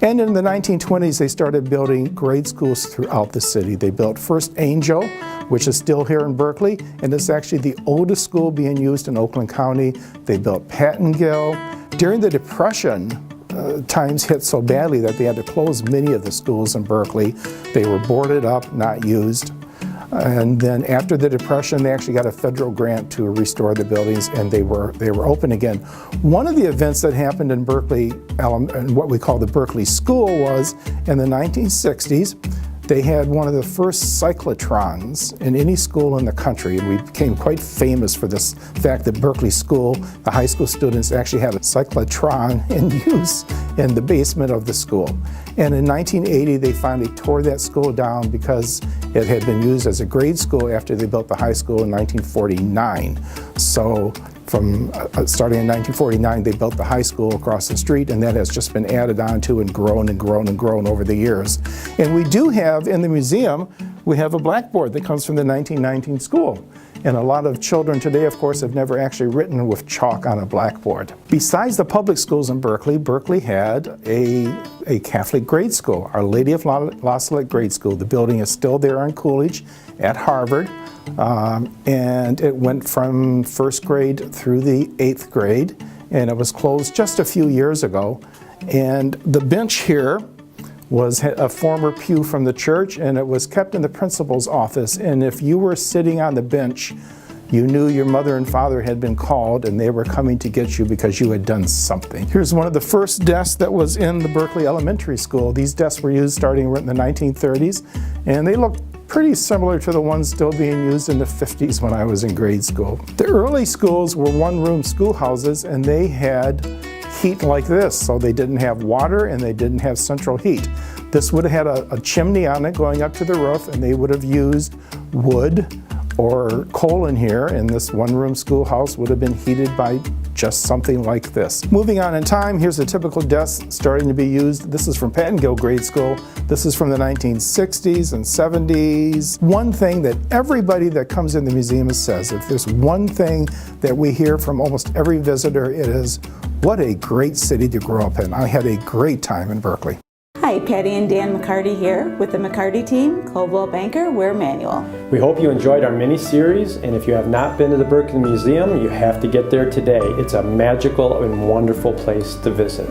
And in the 1920s, they started building grade schools throughout the city. They built first Angel, which is still here in Berkeley, and it's actually the oldest school being used in Oakland County. They built Pattongill. During the Depression, times hit so badly that they had to close many of the schools in Berkeley. They were boarded up, not used. And then after the Depression, they actually got a federal grant to restore the buildings, and they were open again. One of the events that happened in Berkeley, and what we call the Berkeley School, was in the 1960s. They had one of the first cyclotrons in any school in the country, and we became quite famous for this fact that Berkeley School, the high school students, actually had a cyclotron in use in the basement of the school. And in 1980, they finally tore that school down because it had been used as a grade school after they built the high school in 1949. So from starting in 1949, they built the high school across the street, and that has just been added on to and grown and grown and grown over the years. And we do have, in the museum, we have a blackboard that comes from the 1919 school. And a lot of children today, of course, have never actually written with chalk on a blackboard. Besides the public schools in Berkeley, Berkeley had a Catholic grade school, Our Lady of La Salette Grade School. The building is still there on Coolidge at Harvard. And it went from first grade through the 8th grade, and it was closed just a few years ago. And the bench here was a former pew from the church, and it was kept in the principal's office. And if you were sitting on the bench, you knew your mother and father had been called and they were coming to get you because you had done something. Here's one of the first desks that was in the Berkeley Elementary School. These desks were used starting in the 1930s, and they look pretty similar to the ones still being used in the 50s when I was in grade school. The early schools were one-room schoolhouses, and they had heat like this, so they didn't have water and they didn't have central heat. This would have had a chimney on it going up to the roof, and they would have used wood or coal in here, and this one-room schoolhouse would have been heated by just something like this. Moving on in time, here's a typical desk starting to be used. This is from Pattongill Grade School. This is from the 1960s and 70s. One thing that everybody that comes in the museum says, if there's one thing that we hear from almost every visitor, it is, what a great city to grow up in. I had a great time in Berkeley. Hi, Patti and Dan McCarty here with the McCarty team, Coldwell banker, Weir, Manuel. We hope you enjoyed our mini-series, and if you have not been to the Berkeley Museum, you have to get there today. It's a magical and wonderful place to visit.